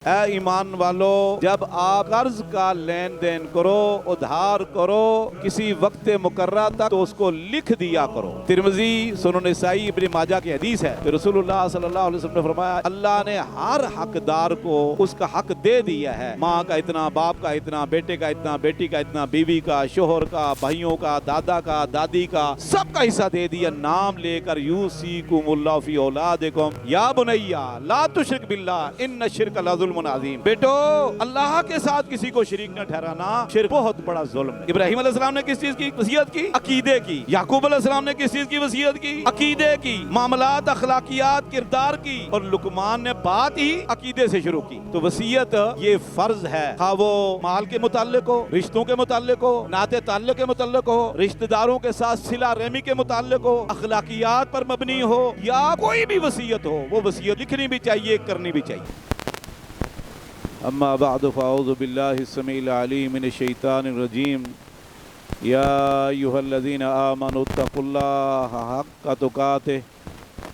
اے ایمان والو، جب آپ قرض کا لین دین کرو، ادھار کرو کسی وقت مقررہ تک، تو اس کو لکھ دیا کرو۔ ترمذی، سنن نسائی، ابن ماجہ کی حدیث ہے کہ رسول اللہ صلی اللہ علیہ وسلم نے فرمایا، اللہ نے ہر حقدار کو اس کا حق دے دیا ہے۔ ماں کا اتنا، باپ کا اتنا، بیٹے کا اتنا، بیٹی کا اتنا، بیوی کا، شوہر کا، بھائیوں کا، دادا کا، دادی کا، سب کا حصہ دے دیا، نام لے کر یوصیکم اللہ فی اولادکم یا بنیا لا تشرک باللہ ان الشرک لظلم عظیم۔ بیٹو، اللہ کے ساتھ کسی کو شریک نہ ٹھہرانا، شرک بہت بڑا ظلم ہے۔ ابراہیم علیہ السلام نے کس چیز کی وصیت کی؟ عقیدے کی۔ یعقوب علیہ السلام نے کس چیز کی وصیت کی؟ عقیدے کی، معاملات، اخلاقیات، کردار کی، اور لقمان نے بات ہی عقیدے سے شروع کی۔ تو وصیت یہ فرض ہے، خواہ وہ مال کے متعلق ہو، رشتوں کے متعلق ہو، ناطے تعلق کے متعلق ہو، رشتہ داروں کے ساتھ صلہ رحمی کے متعلق ہو، اخلاقیات پر مبنی ہو، یا کوئی بھی وصیت ہو، وہ وصیت لکھنی بھی چاہیے، کرنی بھی چاہیے۔ اما بعد فاعوذ باللہ السمیع العلیم من الشیطان الرجیم یا ایھا الذین آمنوا اتقوا اللہ حق تقاتہ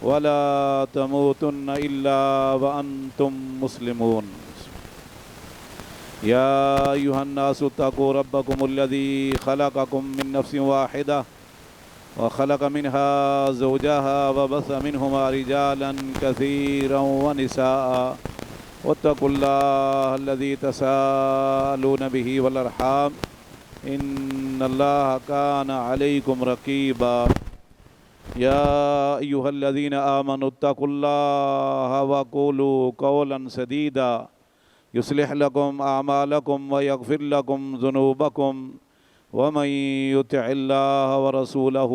ولا تموتن الا وانتم مسلمون۔ یا ایھا الناس اتقوا ربکم الذی خلقکم من نفس واحدہ وخلق منها زوجها وبث منهما رجالا كثيرا ونساء واتقوا الله الذي تساءلون به والارحام ان الله كان عليكم رقيبا۔ يا ايها الذين آمنوا اتقوا الله وقولوا قولا سديدا يصلح لكم اعمالكم ويغفر لكم ذنوبكم ومن يطع الله ورسوله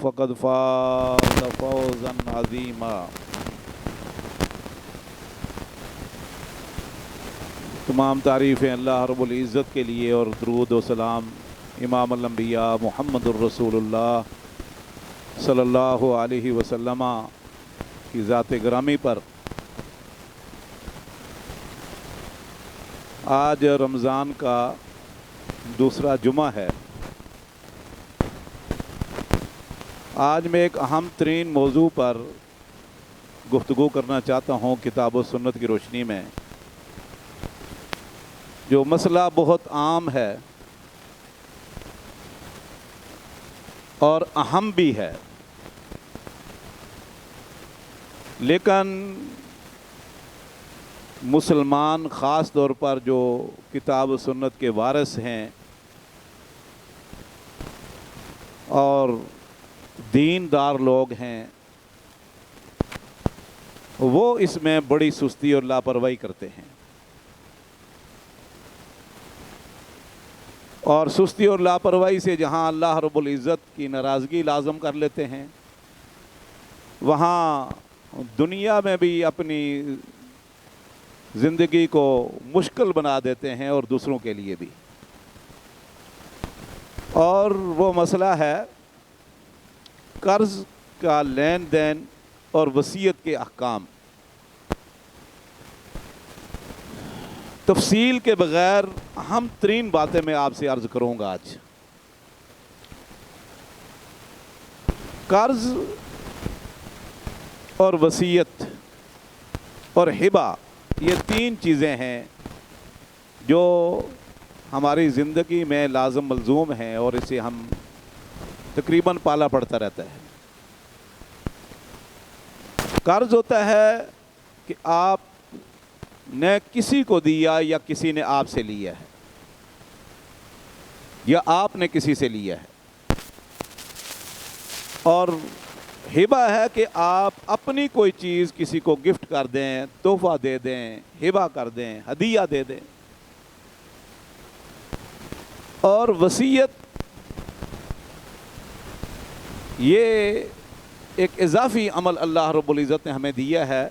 فقد فاز فوزا عظيما۔ تمام تعریفیں اللہ رب العزت کے لیے، اور درود و سلام امام الانبیاء محمد الرسول اللہ صلی اللہ علیہ وسلم کی ذات گرامی پر۔ آج رمضان کا دوسرا جمعہ ہے۔ آج میں ایک اہم ترین موضوع پر گفتگو کرنا چاہتا ہوں کتاب و سنت کی روشنی میں، جو مسئلہ بہت عام ہے اور اہم بھی ہے، لیکن مسلمان خاص طور پر جو کتاب و سنت کے وارث ہیں اور دیندار لوگ ہیں، وہ اس میں بڑی سستی اور لاپرواہی کرتے ہیں، اور سستی اور لاپرواہی سے جہاں اللہ رب العزت کی ناراضگی لازم کر لیتے ہیں، وہاں دنیا میں بھی اپنی زندگی کو مشکل بنا دیتے ہیں، اور دوسروں کے لیے بھی۔ اور وہ مسئلہ ہے قرض کا لین دین اور وصیت کے احکام۔ تفصیل کے بغیر اہم ترین باتیں میں آپ سے عرض کروں گا آج۔ قرض اور وصیت اور ہبہ، یہ تین چیزیں ہیں جو ہماری زندگی میں لازم ملزوم ہیں، اور اسے ہم تقریباً پالا پڑتا رہتا ہے۔ قرض ہوتا ہے کہ آپ نے کسی کو دیا یا کسی نے آپ سے لیا ہے، یا آپ نے کسی سے لیا ہے۔ اور ہبہ ہے کہ آپ اپنی کوئی چیز کسی کو گفٹ کر دیں، تحفہ دے دیں، ہبہ کر دیں، ہدیہ دے دیں۔ اور وصیت یہ ایک اضافی عمل اللہ رب العزت نے ہمیں دیا ہے،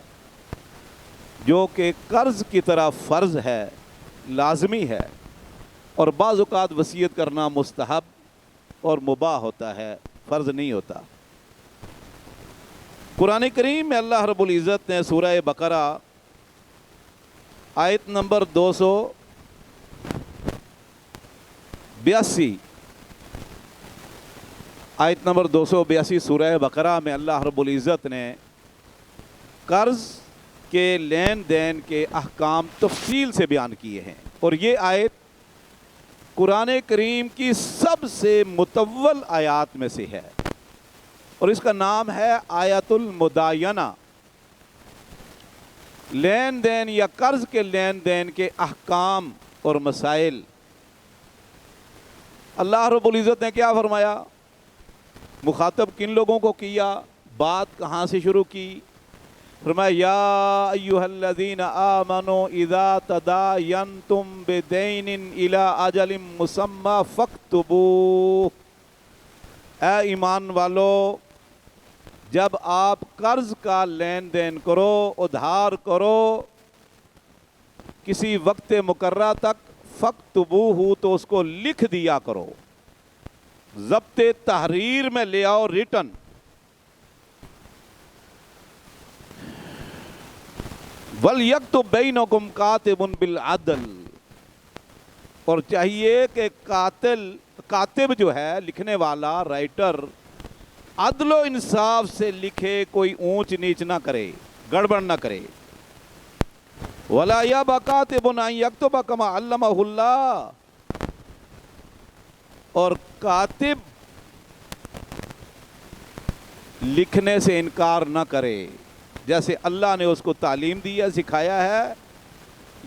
جو کہ قرض کی طرح فرض ہے، لازمی ہے، اور بعض اوقات وصیت کرنا مستحب اور مباح ہوتا ہے، فرض نہیں ہوتا۔ قرآن کریم میں اللہ رب العزت نے سورہ بقرہ آیت نمبر 282 آیت نمبر 282 سورہ بقرہ میں اللہ رب العزت نے قرض کے لین دین کے احکام تفصیل سے بیان کیے ہیں، اور یہ آیت قرآن کریم کی سب سے مطول آیات میں سے ہے، اور اس کا نام ہے آیت المداینہ۔ لین دین یا قرض کے لین دین کے احکام اور مسائل۔ اللہ رب العزت نے کیا فرمایا؟ مخاطب کن لوگوں کو کیا؟ بات کہاں سے شروع کی؟ فرمایا یا ایھا الذین آمنوا اذا تداینتم بدین الی اجل مسمی فاکتبوہ، اے ایمان والو، جب آپ قرض کا لین دین کرو، ادھار کرو کسی وقت مقررہ تک، فاکتبوہ، تو اس کو لکھ دیا کرو، ضبط تحریر میں لے آؤ، ریٹن۔ وَلْيَكْتُبْ بَيْنَكُمْ كَاتِبٌ بِالْعَدْلِ، اور چاہیے کہ کاتب جو ہے، لکھنے والا، رائٹر، عدل و انصاف سے لکھے، کوئی اونچ نیچ نہ کرے، گڑبڑ نہ کرے۔ وَلَا يَأْبَ كَاتِبٌ أَن يَكْتُبَ كَمَا عَلَّمَهُ اللَّهُ، اور کاتب لکھنے سے انکار نہ کرے جیسے اللہ نے اس کو تعلیم دی ہے، سکھایا ہے۔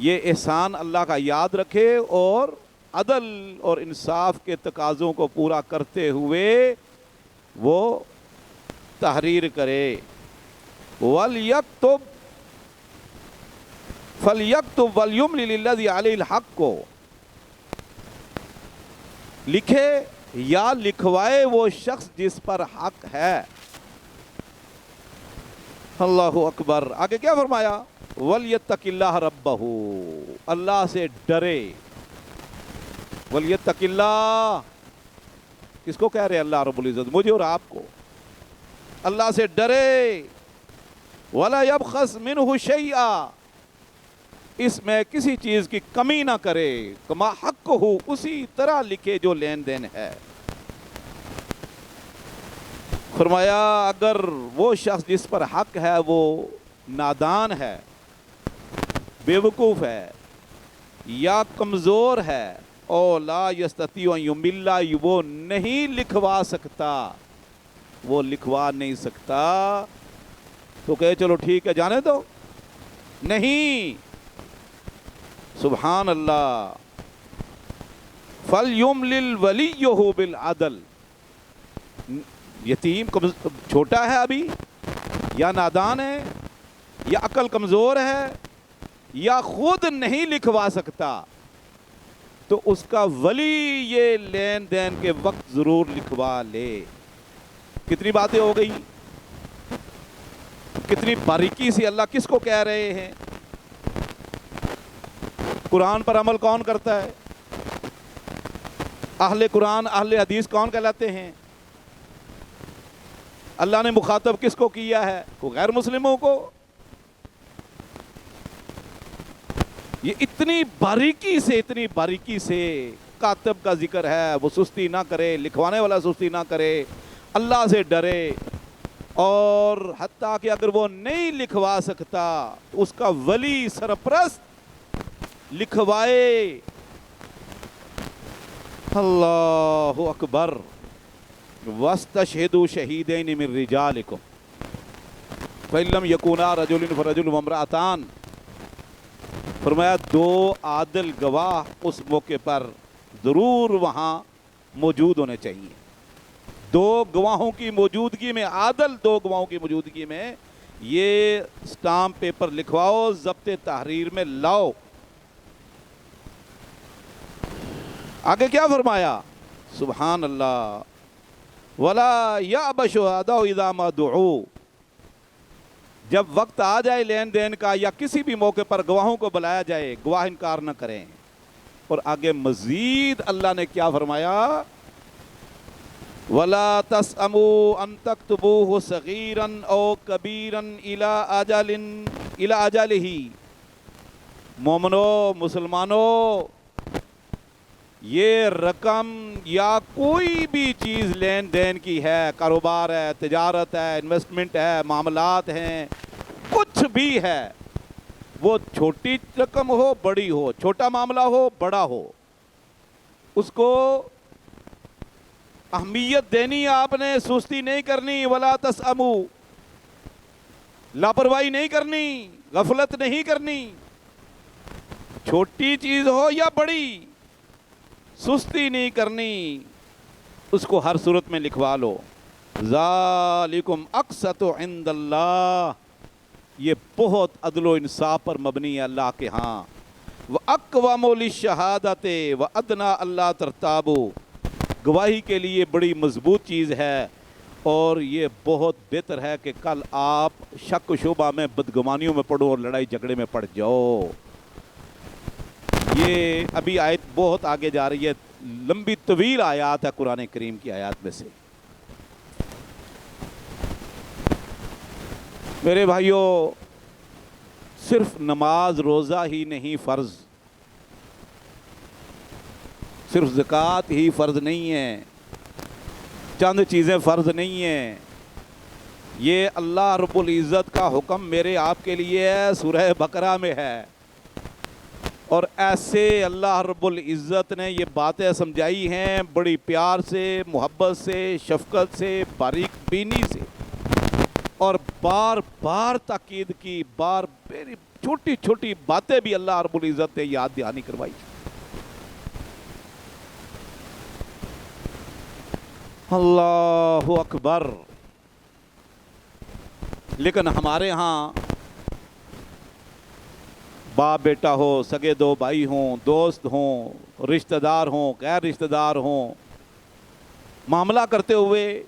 یہ احسان اللہ کا یاد رکھے اور عدل اور انصاف کے تقاضوں کو پورا کرتے ہوئے وہ تحریر کرے۔ وَلْيَكْتُبْ فَلْيَكْتُبْ وَلْيُمْلِلِ الَّذِي عَلَيْهِ الْحَقُّ، لکھے یا لکھوائے وہ شخص جس پر حق ہے۔ اللہ اکبر۔ آگے کیا فرمایا؟ وَلْيَتَّقِ اللَّهَ رَبَّهُ، اللہ سے ڈرے۔ وَلْيَتَّقِ اللَّهَ، کس کو کہہ رہے اللہ رب العزت؟ مجھے اور آپ کو۔ اللہ سے ڈرے۔ وَلَا يَبْخَسْ مِنْهُ شَيْئًا، اس میں کسی چیز کی کمی نہ کرے۔ کما حق ہو، اسی طرح لکھے جو لین دین ہے۔ فرمایا اگر وہ شخص جس پر حق ہے وہ نادان ہے، بے وقوف ہے، یا کمزور ہے، او لا یستطیع ان یمل، وہ نہیں لکھوا سکتا، وہ لکھوا نہیں سکتا، تو کہے چلو ٹھیک ہے جانے دو؟ نہیں، سبحان اللہ۔ فَلْيُمْلِلْ وَلِيُّهُ بِالْعَدْلِ، یتیم چھوٹا ہے ابھی، یا نادان ہے، یا عقل کمزور ہے، یا خود نہیں لکھوا سکتا، تو اس کا ولی یہ لین دین کے وقت ضرور لکھوا لے۔ کتنی باتیں ہو گئی، کتنی باریکی سے اللہ کس کو کہہ رہے ہیں؟ قرآن پر عمل کون کرتا ہے؟ اہل قرآن، اہل حدیث کون کہلاتے ہیں؟ اللہ نے مخاطب کس کو کیا ہے؟ غیر مسلموں کو۔ یہ اتنی باریکی سے کاتب کا ذکر ہے، وہ سستی نہ کرے، لکھوانے والا سستی نہ کرے، اللہ سے ڈرے، اور حتیٰ کہ اگر وہ نہیں لکھوا سکتا تو اس کا ولی، سرپرست لکھوائے۔ اللہ اکبر۔ وَاسْتَشْهِدُوا شَهِيدَيْنِ مِن رِجَالِكُمْ فَإِن لَّمْ يَكُونَا رَجُلٌ فَرَجُلٌ وَامْرَأَتَانِ، فرمایا دو عادل گواہ اس موقع پر ضرور وہاں موجود ہونے چاہیے۔ دو گواہوں کی موجودگی میں، عادل دو گواہوں کی موجودگی میں یہ سٹامپ پیپر لکھواؤ، ضبط تحریر میں لاؤ۔ آگے کیا فرمایا؟ سبحان اللہ۔ وَلَا يَأْبَ الشُّهَدَاءُ إِذَا مَا دُعُوا، جب وقت آ جائے لین دین کا یا کسی بھی موقع پر گواہوں کو بلایا جائے، گواہ انکار نہ کریں۔ اور آگے مزید اللہ نے کیا فرمایا؟ وَلَا تَسْأَمُوا أَن تَكْتُبُوهُ صَغِيرًا أَوْ كَبِيرًا إِلَىٰ أَجَلِهِ، مومنو، مسلمانوں، یہ رقم یا کوئی بھی چیز لین دین کی ہے، کاروبار ہے، تجارت ہے، انویسٹمنٹ ہے، معاملات ہیں، کچھ بھی ہے، وہ چھوٹی رقم ہو بڑی ہو، چھوٹا معاملہ ہو بڑا ہو، اس کو اہمیت دینی، آپ نے سستی نہیں کرنی، ولا تسأموا، لاپرواہی نہیں کرنی، غفلت نہیں کرنی، چھوٹی چیز ہو یا بڑی، سستی نہیں کرنی، اس کو ہر صورت میں لکھوا لو۔ ذالکم اقسط عند اللہ، یہ بہت عدل و انصاف پر مبنی ہے اللہ کے ہاں۔ وَأَقْوَمُ لِلشَّهَادَةِ وَأَدْنَىٰ أَلَّا تَرْتَابُوا، گواہی کے لیے بڑی مضبوط چیز ہے، اور یہ بہت بہتر ہے کہ کل آپ شک و شبہ میں، بدگمانیوں میں پڑو اور لڑائی جھگڑے میں پڑ جاؤ۔ یہ ابھی آیت بہت آگے جا رہی ہے، لمبی طویل آیات ہے قرآن کریم کی آیات میں سے۔ میرے بھائیوں، صرف نماز روزہ ہی نہیں فرض، صرف زکوٰۃ ہی فرض نہیں ہے، چند چیزیں فرض نہیں ہیں، یہ اللہ رب العزت کا حکم میرے آپ کے لیے ہے، سورہ بقرہ میں ہے، اور ایسے اللہ رب العزت نے یہ باتیں سمجھائی ہیں بڑی پیار سے، محبت سے، شفقت سے، باریک بینی سے، اور بار بار تاکید کی، بار میری چھوٹی چھوٹی باتیں بھی اللہ رب العزت نے یاد دہانی کروائی۔ اللہ اکبر۔ لیکن ہمارے ہاں باپ بیٹا ہو، سگے دو بھائی ہوں، دوست ہوں، رشتہ دار ہوں، غیر رشتہ دار ہوں، معاملہ کرتے ہوئے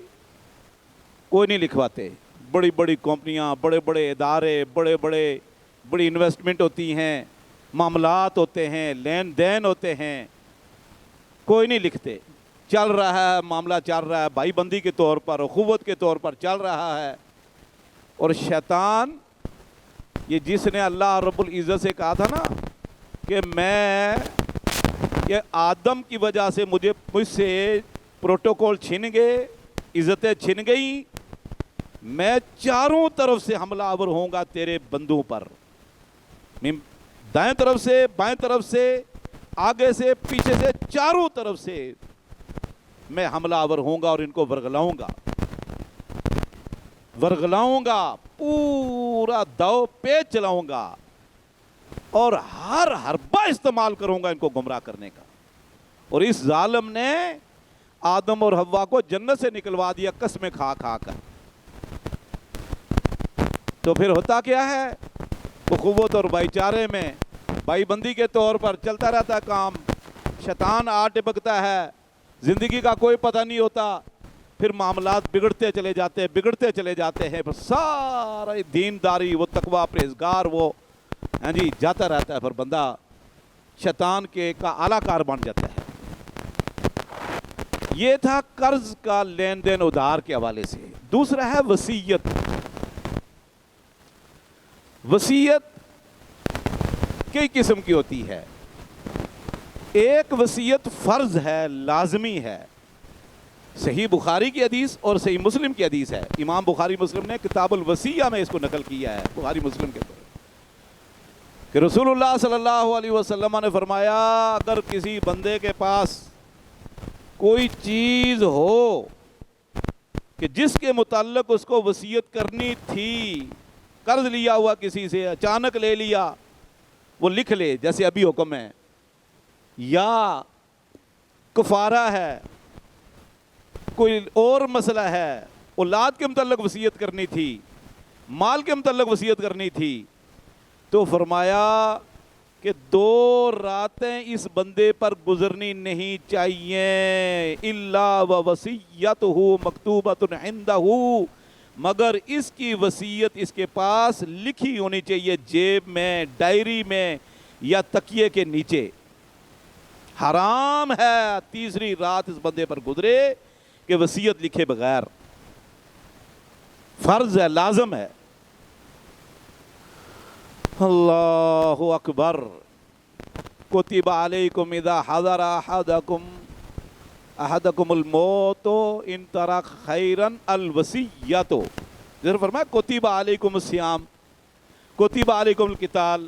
کوئی نہیں لکھواتے۔ بڑی بڑی کمپنیاں، بڑے بڑے ادارے، بڑی انویسٹمنٹ ہوتی ہیں، معاملات ہوتے ہیں، لین دین ہوتے ہیں، کوئی نہیں لکھتے۔ چل رہا ہے معاملہ، چل رہا ہے بھائی بندی کے طور پر، اخوت کے طور پر چل رہا ہے، اور شیطان، یہ جس نے اللہ رب العزت سے کہا تھا نا کہ میں، یہ آدم کی وجہ سے مجھ سے پروٹوکول چھن گئے، عزتیں چھن گئی، میں چاروں طرف سے حملہ آور ہوں گا تیرے بندوں پر، دائیں طرف سے، بائیں طرف سے، آگے سے، پیچھے سے، چاروں طرف سے میں حملہ آور ہوں گا اور ان کو ورگلاؤں گا، پورا دو پیچ چلاؤں گا، اور ہر حربہ استعمال کروں گا ان کو گمراہ کرنے کا۔ اور اس ظالم نے آدم اور حوا کو جنت سے نکلوا دیا قسمیں کھا کھا کر۔ تو پھر ہوتا کیا ہے؟ اخوت اور بھائی چارے میں بھائی بندی کے طور پر چلتا رہتا کام، شیطان آ ٹپکتا ہے، زندگی کا کوئی پتہ نہیں ہوتا، پھر معاملات بگڑتے چلے جاتے ہیں، پھر سارا دینداری، وہ تقوی، پرہیزگار، وہ جی جاتا رہتا ہے، پھر بندہ شیطان کا اعلیٰ کار بن جاتا ہے۔ یہ تھا قرض کا لین دین ادھار کے حوالے سے۔ دوسرا ہے وصیت۔ وصیت کئی قسم کی ہوتی ہے۔ ایک وصیت فرض ہے، لازمی ہے، صحیح بخاری کی حدیث اور صحیح مسلم کی حدیث ہے، امام بخاری مسلم نے کتاب الوصیہ میں اس کو نقل کیا ہے، بخاری مسلم کے طور کہ رسول اللہ صلی اللہ علیہ وسلم نے فرمایا، اگر کسی بندے کے پاس کوئی چیز ہو کہ جس کے متعلق اس کو وصیت کرنی تھی، قرض لیا ہوا کسی سے، اچانک لے لیا، وہ لکھ لے جیسے ابھی حکم ہے، یا کفارہ ہے، کوئی اور مسئلہ ہے، اولاد کے متعلق وصیت کرنی تھی، مال کے متعلق وصیت کرنی تھی، تو فرمایا کہ 2 راتیں اس بندے پر گزرنی نہیں چاہیے، الا ووصیتہ مکتوبۃ عندہ، مگر اس کی وصیت اس کے پاس لکھی ہونی چاہیے، جیب میں، ڈائری میں، یا تکیے کے نیچے۔ حرام ہے تیسری رات اس بندے پر گزرے کہ وصیت لکھے بغیر، فرض ہے، لازم ہے۔ اللہ اکبر۔ کتب علیکم اذا حضر احدکم الموت ان ترک خیرا الوصیۃ، جیسے فرمایا کتب علیکم الصیام، کتب علیکم القتال،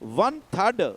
1/3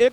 1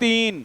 3,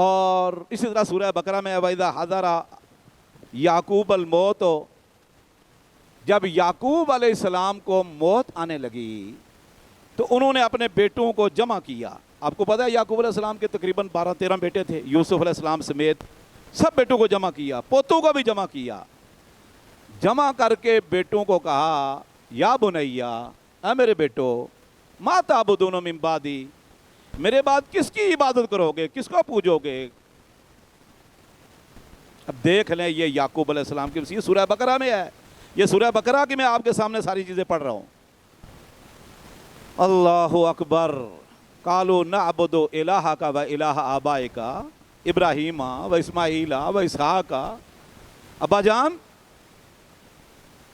اور اسی طرح سورہ بقرہ میں وَإِذَا حَضَرَ یعقوب الموت، جب یعقوب علیہ السلام کو موت آنے لگی تو انہوں نے اپنے بیٹوں کو جمع کیا. آپ کو پتہ ہے یعقوب علیہ السلام کے تقریباً 12-13 بیٹے تھے، یوسف علیہ السلام سمیت سب بیٹوں کو جمع کیا، پوتوں کو بھی جمع کیا. جمع کر کے بیٹوں کو کہا یا بنیا، اے میرے بیٹو، ما تعبدون من بعدی، میرے بعد کس کی عبادت کرو گے، کس کو پوجو گے. اب دیکھ لیں یہ یعقوب علیہ السلام کی وصیت سورہ بقرہ میں ہے. یہ سورہ بقرہ کی میں آپ کے سامنے ساری چیزیں پڑھ رہا ہوں. اللہ اکبر. قالوا نعبد الہک و الہ آبائک ابراہیم و اسماعیل و اسحاق. ابا جان،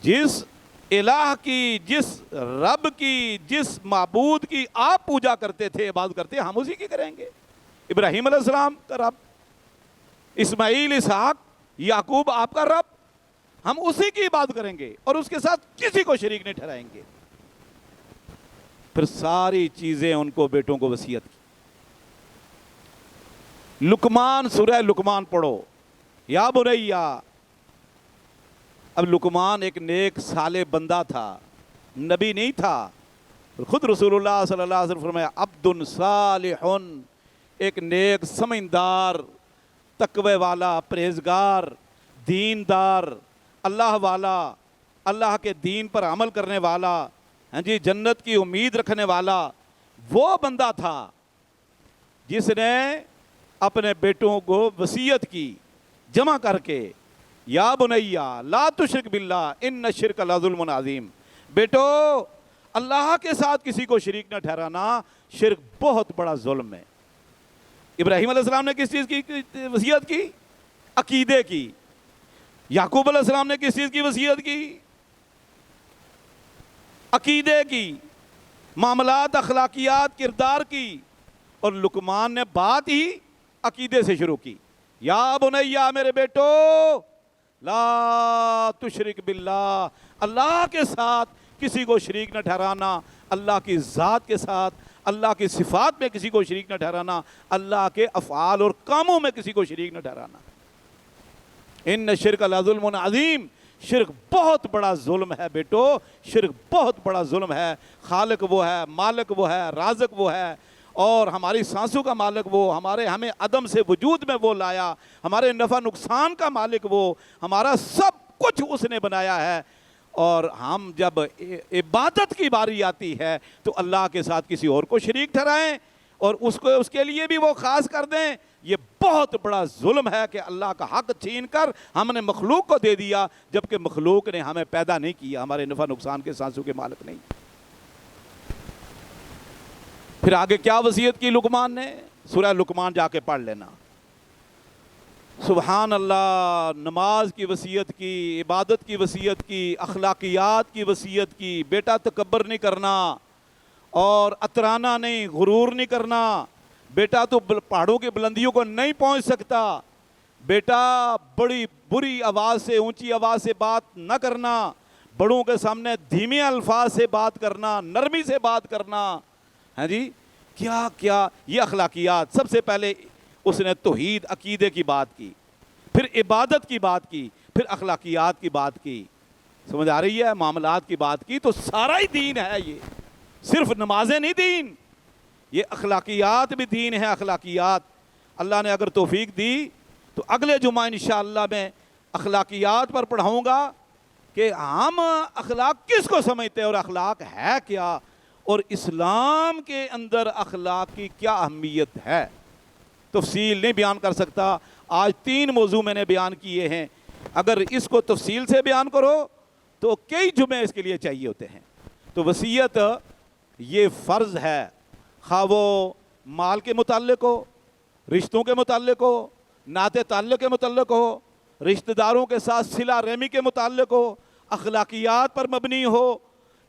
جس الہ کی، جس رب کی، جس معبود کی آپ پوجا کرتے تھے، عبادت کرتے، ہم اسی کی کریں گے. ابراہیم علیہ السلام کا رب، اسماعیل، اسحاق، یعقوب آپ کا رب، ہم اسی کی عبادت کریں گے اور اس کے ساتھ کسی کو شریک نہیں ٹھہرائیں گے. پھر ساری چیزیں ان کو بیٹوں کو وصیت کی. لقمان، سورہ لقمان پڑھو. یا بنیا، اب لقمان ایک نیک صالح بندہ تھا، نبی نہیں تھا. خود رسول اللہ صلی اللہ علیہ وسلم فرمایا عبد صالح، ایک نیک سمجھدار، تقوی والا، پرہیزگار، دیندار، اللہ والا، اللہ کے دین پر عمل کرنے والا، ہاں جی، جنت کی امید رکھنے والا وہ بندہ تھا جس نے اپنے بیٹوں کو وصیت کی جمع کر کے یا بنیا لا تشرک باللہ ان الشرک لظلم عظیم. بیٹو، اللہ کے ساتھ کسی کو شریک نہ ٹھہرانا، شرک بہت بڑا ظلم ہے. ابراہیم علیہ السلام نے کس چیز کی وصیت کی؟ عقیدے کی. یعقوب علیہ السلام نے کس چیز کی وصیت کی؟ عقیدے کی، معاملات، اخلاقیات، کردار کی. اور لقمان نے بات ہی عقیدے سے شروع کی. یا بنیا، میرے بیٹو، لا تشرک باللہ، اللہ کے ساتھ کسی کو شریک نہ ٹھہرانا، اللہ کی ذات کے ساتھ، اللہ کی صفات میں کسی کو شریک نہ ٹھہرانا، اللہ کے افعال اور کاموں میں کسی کو شریک نہ ٹھہرانا. ان الشرک لظلم عظیم، شرک بہت بڑا ظلم ہے بیٹو، شرک بہت بڑا ظلم ہے. خالق وہ ہے، مالک وہ ہے، رازق وہ ہے، اور ہماری سانسوں کا مالک وہ، ہمیں عدم سے وجود میں وہ لایا، ہمارے نفع نقصان کا مالک وہ، ہمارا سب کچھ اس نے بنایا ہے. اور ہم جب عبادت کی باری آتی ہے تو اللہ کے ساتھ کسی اور کو شریک ٹھہرائیں اور اس کے لیے بھی وہ خاص کر دیں. یہ بہت بڑا ظلم ہے کہ اللہ کا حق چھین کر ہم نے مخلوق کو دے دیا، جبکہ مخلوق نے ہمیں پیدا نہیں کیا، ہمارے نفع نقصان کے سانسوں کے مالک نہیں. پھر آگے کیا وصیت کی لقمان نے؟ سورہ لقمان جا کے پڑھ لینا. سبحان اللہ. نماز کی وصیت کی، عبادت کی وصیت کی، اخلاقیات کی وصیت کی. بیٹا تکبر نہیں کرنا اور اترانا نہیں، غرور نہیں کرنا. بیٹا تو پہاڑوں کی بلندیوں کو نہیں پہنچ سکتا. بیٹا بڑی بری آواز سے، اونچی آواز سے بات نہ کرنا، بڑوں کے سامنے دھیمے الفاظ سے بات کرنا، نرمی سے بات کرنا. ہاں جی، کیا کیا یہ اخلاقیات. سب سے پہلے اس نے توحید، عقیدے کی بات کی، پھر عبادت کی بات کی، پھر اخلاقیات کی بات کی. سمجھ آ رہی ہے؟ معاملات کی بات کی. تو سارا ہی دین ہے. یہ صرف نمازیں نہیں دین، یہ اخلاقیات بھی دین ہے. اخلاقیات اللہ نے اگر توفیق دی تو اگلے جمعہ انشاءاللہ میں اخلاقیات پر پڑھاؤں گا کہ ہم اخلاق کس کو سمجھتے ہیں اور اخلاق ہے کیا، اور اسلام کے اندر اخلاق کی کیا اہمیت ہے. تفصیل نہیں بیان کر سکتا. آج 3 موضوع میں نے بیان کیے ہیں. اگر اس کو تفصیل سے بیان کرو تو کئی جمعے اس کے لیے چاہیے ہوتے ہیں. تو وصیت یہ فرض ہے، خواہ وہ مال کے متعلق ہو، رشتوں کے متعلق ہو، ناطے تعلق کے متعلق ہو، رشتہ داروں کے ساتھ صلہ رحمی کے متعلق ہو، اخلاقیات پر مبنی ہو،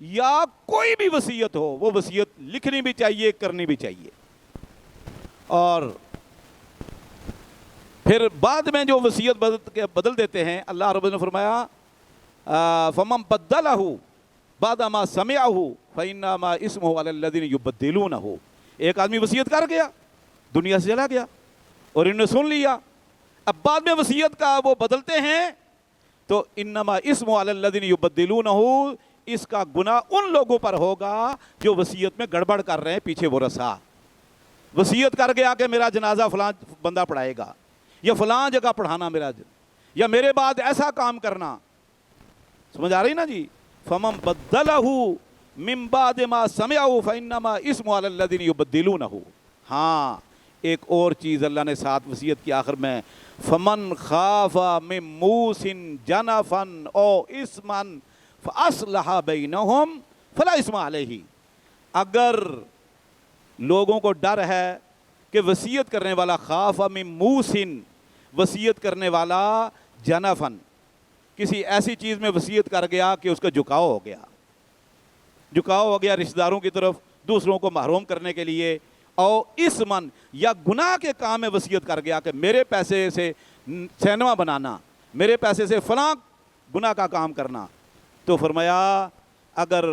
یا کوئی بھی وصیت ہو. وہ وصیت لکھنی بھی چاہیے، کرنی بھی چاہیے. اور پھر بعد میں جو وصیت بدل دیتے ہیں، اللہ رب نے فرمایا فَمَن بَدَّلَهُ بَعْدَ مَا سَمِعَهُ فَإِنَّمَا اسْمُهُ عَلَى الَّذِينَ يُبَدِّلُونَهُ. ایک آدمی وصیت کر گیا، دنیا سے چلا گیا، اور انہوں نے سن لیا. اب بعد میں وصیت کا وہ بدلتے ہیں تو انما اسم علی الذین یبدلونہ، اس کا گناہ ان لوگوں پر ہوگا جو وصیت میں گڑبڑ کر رہے ہیں. پیچھے وہ رسا وصیت کر گیا کہ میرا جنازہ فلاں بندہ پڑھائے گا، یا فلاں جگہ پڑھانا میرا، یا میرے بعد ایسا کام کرنا. سمجھ آ رہی نا جی؟ فمن بدلہ من بعد ما سمعہ فانما اسم علی الذین یبدلونہ. ہاں ایک اور چیز اللہ نے ساتھ وصیت کی آخر میں، فمن خاف من موص جنفا او اسما فاصلح بینہم فلا اسم علیہ. اگر لوگوں کو ڈر ہے کہ وصیت کرنے والا، خاف من موص، وصیت کرنے والا، جنفن، کسی ایسی چیز میں وصیت کر گیا کہ اس کا جھکاؤ ہو گیا، جھکاؤ ہو گیا رشتہ داروں کی طرف، دوسروں کو محروم کرنے کے لیے، اور اسمن، یا گناہ کے کام میں وصیت کر گیا کہ میرے پیسے سے سینما بنانا، میرے پیسے سے فلاں گناہ کا کام کرنا. تو فرمایا اگر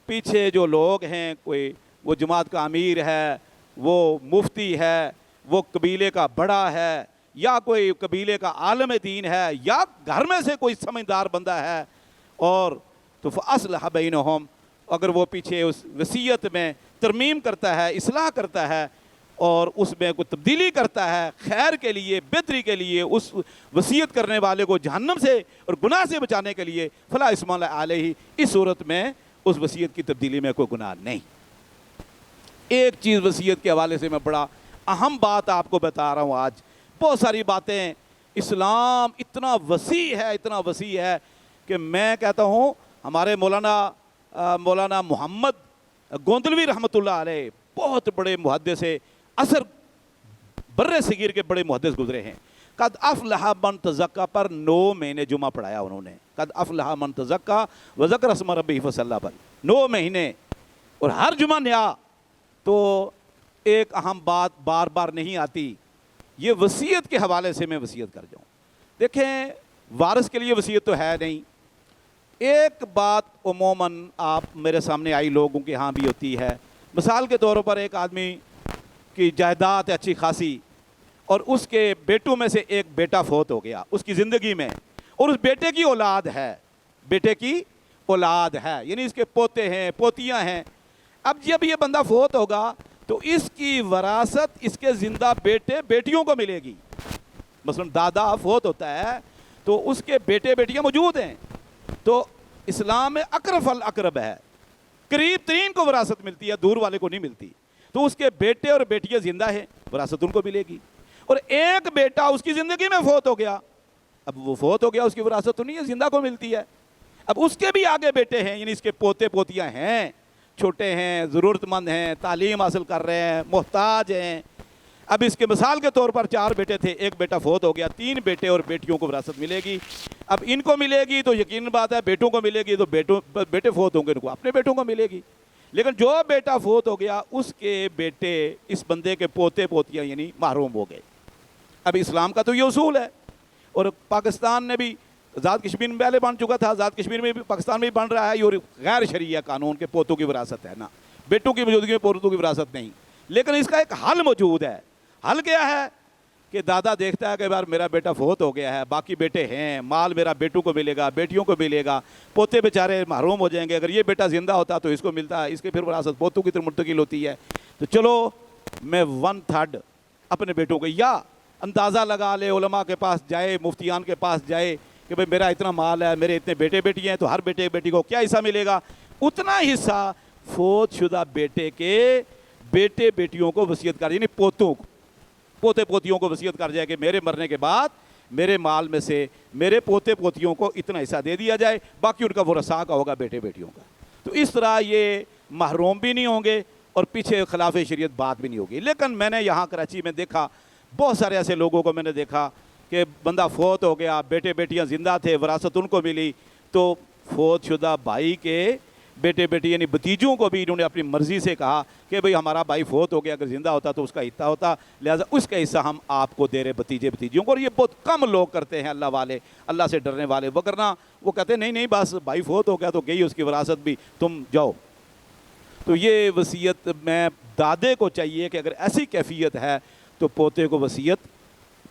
پیچھے جو لوگ ہیں، کوئی وہ جماعت کا امیر ہے، وہ مفتی ہے، وہ قبیلے کا بڑا ہے، یا کوئی قبیلے کا عالم دین ہے، یا گھر میں سے کوئی سمجھدار بندہ ہے، اور تو فاصلح بینہم، اگر وہ پیچھے اس وصیت میں ترمیم کرتا ہے، اصلاح کرتا ہے، اور اس میں کوئی تبدیلی کرتا ہے خیر کے لیے، بہتری کے لیے، اس وصیت کرنے والے کو جہنم سے اور گناہ سے بچانے کے لیے، فلا اسم علیہ، اس صورت میں اس وصیت کی تبدیلی میں کوئی گناہ نہیں. ایک چیز وصیت کے حوالے سے میں بڑا اہم بات آپ کو بتا رہا ہوں آج. بہت ساری باتیں، اسلام اتنا وسیع ہے، اتنا وسیع ہے کہ میں کہتا ہوں ہمارے مولانا محمد گوندلوی رحمۃ اللہ علیہ بہت بڑے محدث عصر برِ صغیر کے بڑے محدث گزرے ہیں. قد افلح من تزکا پر 9 مہینے جمعہ پڑھایا انہوں نے. قد افلح من تزکا وذکر اسم ربہ فصلی پر 9 مہینے، اور ہر جمعہ نیا. تو ایک اہم بات بار بار نہیں آتی، یہ وصیت کے حوالے سے میں وصیت کر جاؤں. دیکھیں وارث کے لیے وصیت تو ہے نہیں. ایک بات عموماً آپ میرے سامنے آئی لوگوں کے ہاں بھی ہوتی ہے. مثال کے طور پر ایک آدمی کی جائیداد اچھی خاصی، اور اس کے بیٹوں میں سے ایک بیٹا فوت ہو گیا اس کی زندگی میں، اور اس بیٹے کی اولاد ہے، بیٹے کی اولاد ہے، یعنی اس کے پوتے ہیں، پوتیاں ہیں. اب جب یہ بندہ فوت ہوگا تو اس کی وراثت اس کے زندہ بیٹے بیٹیوں کو ملے گی. مثلا دادا فوت ہوتا ہے تو اس کے بیٹے بیٹیاں موجود ہیں، تو اسلام میں اقرب الاقرب ہے، قریب ترین کو وراثت ملتی ہے، دور والے کو نہیں ملتی. تو اس کے بیٹے اور بیٹیاں زندہ ہیں، وراثت ان کو ملے گی. اور ایک بیٹا اس کی زندگی میں فوت ہو گیا، اب وہ فوت ہو گیا، اس کی وراثت تو نہیں ہے، زندہ کو ملتی ہے. اب اس کے بھی آگے بیٹے ہیں، یعنی اس کے پوتے پوتیاں ہیں، چھوٹے ہیں، ضرورت مند ہیں، تعلیم حاصل کر رہے ہیں، محتاج ہیں. اب اس کے مثال کے طور پر 4 بیٹے تھے، ایک بیٹا فوت ہو گیا، 3 بیٹے اور بیٹیوں کو وراثت ملے گی. اب ان کو ملے گی تو یقین بات ہے بیٹوں کو ملے گی، تو بیٹے فوت ہوں گے ان کو اپنے بیٹوں کو ملے گی. لیکن جو بیٹا فوت ہو گیا اس کے بیٹے، اس بندے کے پوتے پوتیاں یعنی محروم ہو گئے. اب اسلام کا تو یہ اصول ہے، اور پاکستان نے بھی آزاد کشمیر میں پہلے بن چکا تھا، آزاد کشمیر میں بھی، پاکستان میں بھی بن رہا ہے، اور غیر شرعیہ قانون کے پوتوں کی وراثت ہے نا، بیٹوں کی موجودگی میں پوتوں کی وراثت نہیں. لیکن اس کا ایک حل موجود ہے. حل کیا ہے کہ دادا دیکھتا ہے کہ یار میرا بیٹا فوت ہو گیا ہے، باقی بیٹے ہیں، مال میرا بیٹوں کو ملے گا، بیٹیوں کو ملے گا، پوتے بیچارے محروم ہو جائیں گے. اگر یہ بیٹا زندہ ہوتا تو اس کو ملتا ہے، اس کے پھر وراثت پوتوں کی طرف منتقل ہوتی ہے. تو چلو میں 1/3 اپنے بیٹوں کو، یا اندازہ لگا لے، علماء کے پاس جائے، مفتیان کے پاس جائے کہ بھئی میرا اتنا مال ہے، میرے اتنے بیٹے بیٹی ہیں، تو ہر بیٹے بیٹی کو کیا حصہ ملے گا؟ اتنا حصہ فوت شدہ بیٹے کے بیٹے بیٹیوں کو وصیت کر، یعنی پوتوں کو، پوتے پوتیوں کو وصیت کر جائے کہ میرے مرنے کے بعد میرے مال میں سے میرے پوتے پوتیوں کو اتنا حصہ دے دیا جائے، باقی ان کا ورثاء کا ہوگا، بیٹے بیٹیوں کا. تو اس طرح یہ محروم بھی نہیں ہوں گے اور پیچھے خلاف شریعت بات بھی نہیں ہوگی. لیکن میں نے یہاں کراچی میں دیکھا، بہت سارے ایسے لوگوں کو میں نے دیکھا کہ بندہ فوت ہو گیا، بیٹے بیٹیاں زندہ تھے، وراثت ان کو ملی، تو فوت شدہ بھائی کے بیٹے بیٹی یعنی بھتیجوں کو بھی انہوں نے اپنی مرضی سے کہا کہ بھئی ہمارا بھائی فوت ہو گیا، اگر زندہ ہوتا تو اس کا حصہ ہوتا، لہٰذا اس کا حصہ ہم آپ کو دے رہے بھتیجے بھتیجیوں کو. اور یہ بہت کم لوگ کرتے ہیں، اللہ والے، اللہ سے ڈرنے والے. وگرنہ وہ کہتے ہیں نہیں بس بھائی فوت ہو گیا تو گئی اس کی وراثت بھی، تم جاؤ. تو یہ وصیت میں دادے کو چاہیے کہ اگر ایسی کیفیت ہے تو پوتے کو وصیت